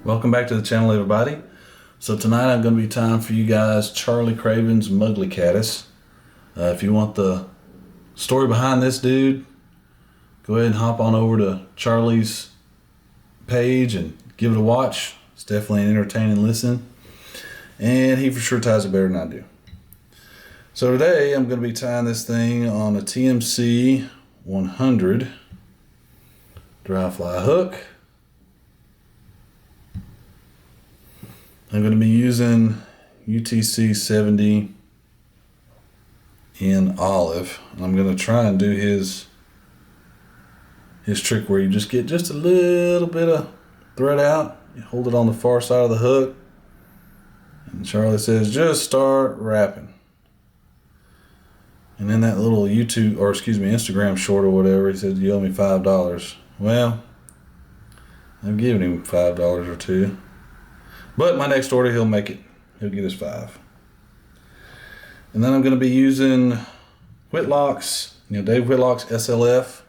Welcome back to the channel, everybody. So tonight I'm going to be tying for you guys Charlie Craven's Mugly Caddis. If you want the story behind this dude, go ahead and hop on over to Charlie's page and give it a watch. It's definitely an entertaining listen, and he for sure ties it better than I do. So today I'm going to be tying this thing on a TMC 100 dry fly hook. I'm going to be using UTC 70 in olive. I'm going to try and do his trick where you just get just a little bit of thread out. You hold it on the far side of the hook. And Charlie says, just start wrapping. And then that little Instagram short or whatever, he said, you owe me $5. Well, I've given him $5 or $2. But my next order, he'll make it. He'll get his $5. And then I'm going to be using Whitlock's, Dave Whitlock's SLF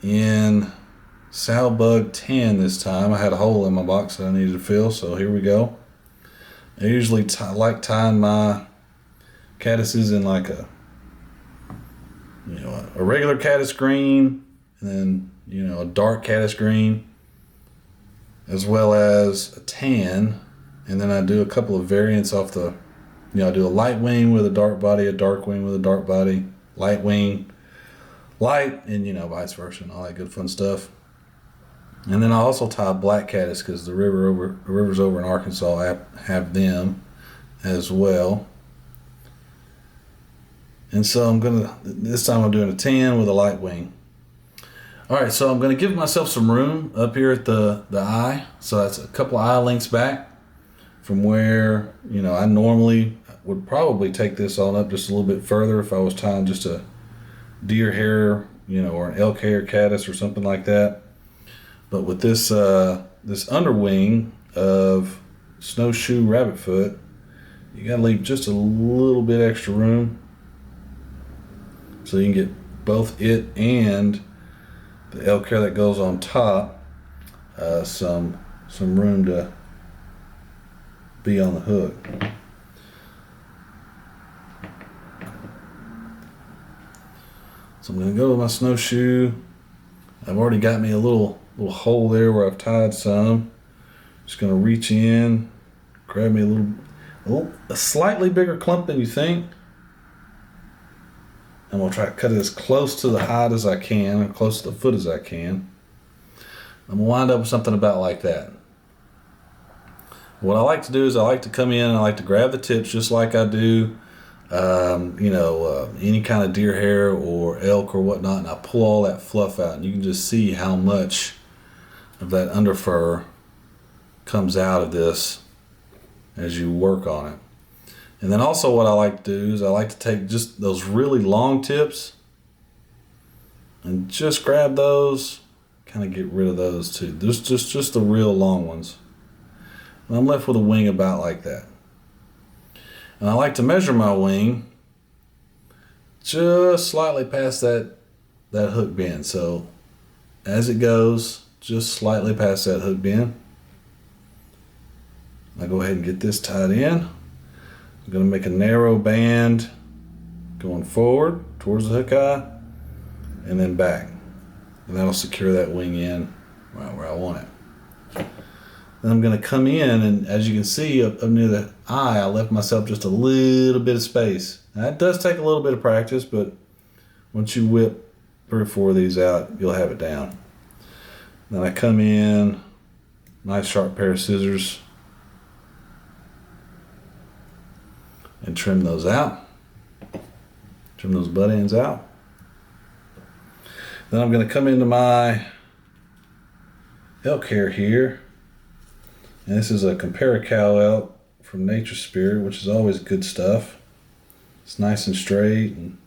in Sow Bug 10 this time. I had a hole in my box that I needed to fill, so here we go. I usually like tying my caddises in like a regular caddis green, and then a dark caddis green, as well as a tan, and then I do a couple of variants off the, I do a light wing with a dark body, a dark wing with a dark body, light wing, light, and vice versa, and all that good fun stuff. And then I also tie black caddis because the rivers over in Arkansas have them as well. And so this time I'm doing a tan with a light wing. All right, so I'm going to give myself some room up here at the eye. So that's a couple of eye lengths back from where, I normally would probably take this on up just a little bit further if I was tying just a deer hair, or an elk hair caddis or something like that. But with this underwing of snowshoe rabbit foot, you got to leave just a little bit extra room so you can get both it and the elk hair that goes on top, some room to be on the hook. So I'm going to go with my snowshoe. I've already got me a little hole there where I've tied some. Just going to reach in, grab me a slightly bigger clump than you think. I'm going to try to cut it as close to the hide as I can, and close to the foot as I can. I'm going to wind up with something about like that. What I like to do is I like to come in and I like to grab the tips just like I do, any kind of deer hair or elk or whatnot, and I pull all that fluff out, and you can just see how much of that underfur comes out of this as you work on it. And then also what I like to do is I like to take just those really long tips and just grab those, kind of get rid of those too. There's just the real long ones. And I'm left with a wing about like that. And I like to measure my wing just slightly past that hook bend. So as it goes, just slightly past that hook bend. I go ahead and get this tied in. I'm going to make a narrow band going forward towards the hook eye and then back. And that'll secure that wing in right where I want it. Then I'm going to come in, and as you can see up near the eye, I left myself just a little bit of space. Now, that does take a little bit of practice, but once you whip 3 or 4 of these out, you'll have it down. Then I come in, nice sharp pair of scissors, and trim those out. Trim those butt ends out. Then I'm going to come into my elk hair here. And this is a Compare-A-Cow elk from Nature Spirit, which is always good stuff. It's nice and straight and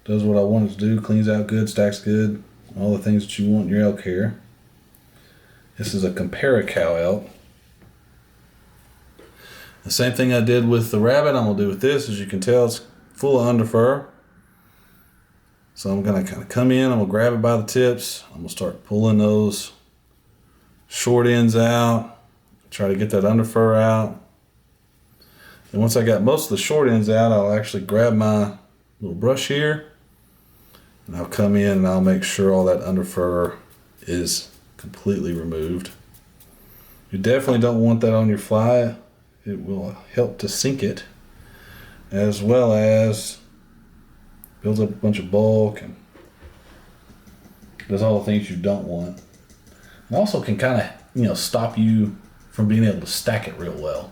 does what I want it to do. Cleans out good, stacks good, all the things that you want in your elk hair. This is a Compare-A-Cow elk. The same thing I did with the rabbit, I'm going to do with this. As you can tell, it's full of underfur. So I'm going to kind of come in, I'm going to grab it by the tips. I'm going to start pulling those short ends out, try to get that under fur out. And once I got most of the short ends out, I'll actually grab my little brush here and I'll come in and I'll make sure all that under fur is completely removed. You definitely don't want that on your fly. It will help to sink it, as well as builds up a bunch of bulk and does all the things you don't want. It also can kind of, stop you from being able to stack it real well.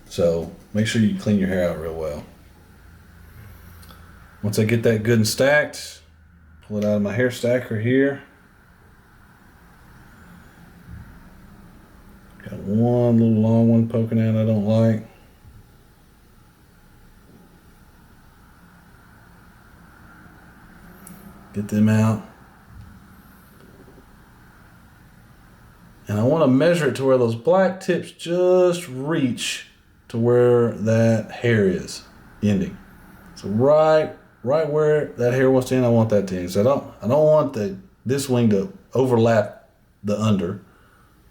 So make sure you clean your hair out real well. Once I get that good and stacked, pull it out of my hair stacker here. Got one little long one poking out I don't like. Get them out. And I want to measure it to where those black tips just reach to where that hair is ending. So right where that hair wants to end, I want that to end. So I don't want this wing to overlap the under.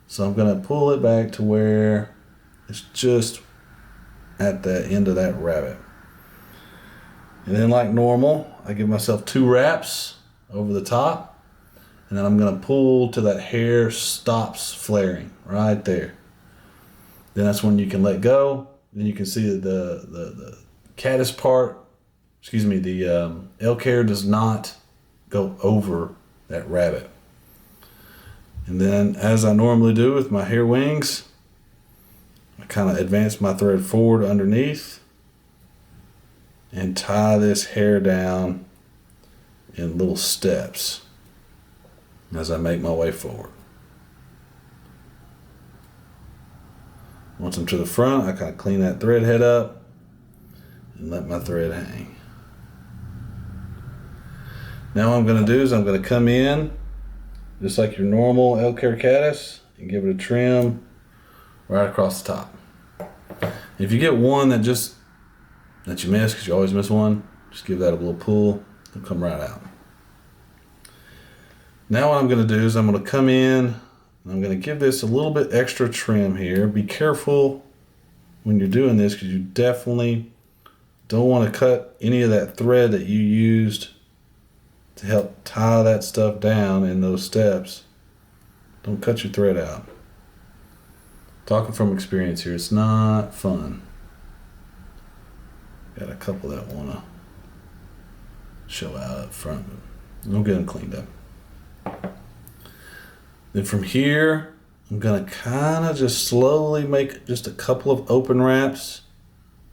So I'm going to pull it back to where it's just at the end of that rabbit. And then like normal, I give myself 2 wraps over the top. And then I'm going to pull till that hair stops flaring right there. Then that's when you can let go. Then you can see that the caddis part, the elk hair does not go over that rabbit. And then, as I normally do with my hair wings, I kind of advance my thread forward underneath and tie this hair down in little steps as I make my way forward. Once I'm to the front, I kind of clean that thread head up and let my thread hang. Now what I'm going to do is I'm going to come in just like your normal elk hair caddis and give it a trim right across the top. If you get one that you miss, because you always miss one, just give that a little pull. It'll come right out. Now what I'm going to do is I'm going to come in and I'm going to give this a little bit extra trim here. Be careful when you're doing this, because you definitely don't want to cut any of that thread that you used to help tie that stuff down in those steps. Don't cut your thread out. Talking from experience here, it's not fun. Got a couple that want to show out up front, but we'll get them cleaned up. Then from here, I'm going to kind of just slowly make just a couple of open wraps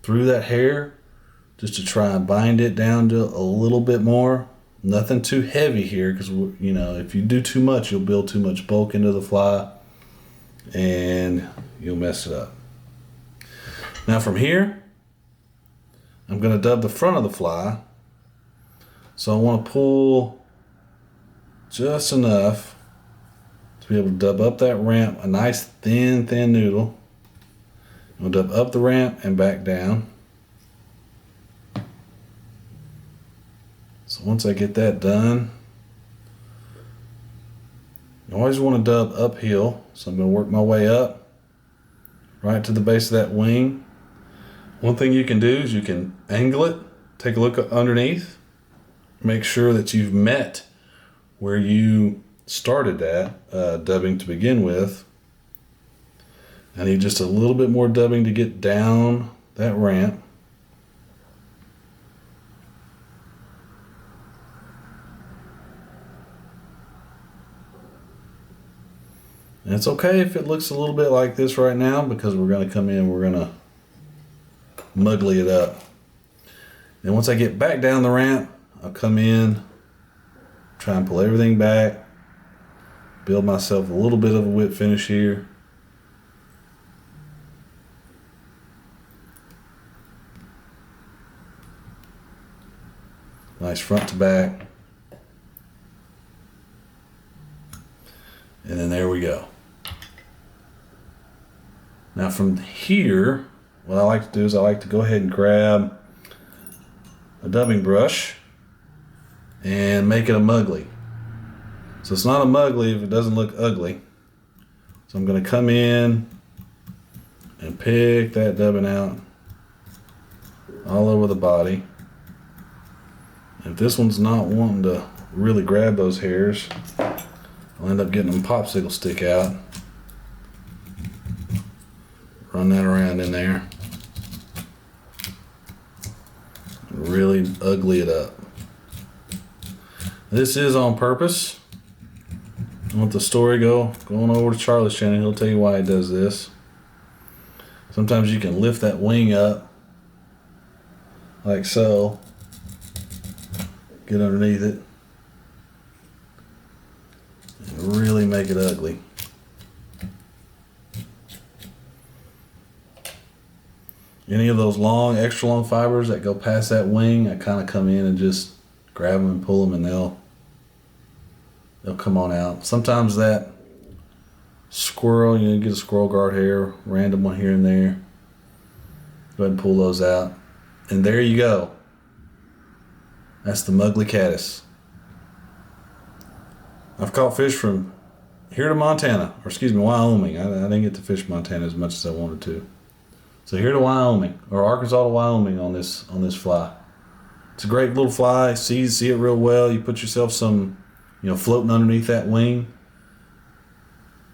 through that hair just to try and bind it down to a little bit more. Nothing too heavy here, because if you do too much, you'll build too much bulk into the fly and you'll mess it up. Now from here, I'm going to dub the front of the fly. So I want to pull just enough to be able to dub up that ramp, a nice thin noodle. I'll dub up the ramp and back down. So once I get that done, you always want to dub uphill. So I'm going to work my way up right to the base of that wing. One thing you can do is you can angle it, take a look underneath, make sure that you've met where you started that dubbing to begin with. I need just a little bit more dubbing to get down that ramp. And it's okay if it looks a little bit like this right now, because we're going to come in, we're going to muggly it up. And once I get back down the ramp, I'll come in, try and pull everything back, build myself a little bit of a whip finish here. Nice front to back. And then there we go. Now from here, what I like to do is I like to go ahead and grab a dubbing brush and make it a muggly. So it's not a muggly if it doesn't look ugly. So I'm going to come in and pick that dubbing out all over the body. If this one's not wanting to really grab those hairs, I'll end up getting them popsicle stick out. Run that around in there. And really ugly it up. This is on purpose. I want the story going over to Charlie's channel. He'll tell you why he does this. Sometimes you can lift that wing up like so. Get underneath it and really make it ugly. Any of those long, extra long fibers that go past that wing, I kind of come in and just grab them and pull them, and they'll come on out. Sometimes that squirrel, you get a squirrel guard hair, random one here and there. Go ahead and pull those out. And there you go. That's the Mugly Caddis. I've caught fish from here to Montana, or excuse me, Wyoming. I didn't get to fish Montana as much as I wanted to. So here to Wyoming, or Arkansas to Wyoming on this fly. It's a great little fly. See it real well. You put yourself some, floating underneath that wing,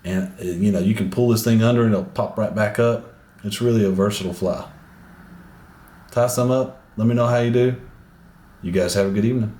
and you can pull this thing under and it'll pop right back up. It's really a versatile fly. Tie some up. Let me know how you do. You guys have a good evening.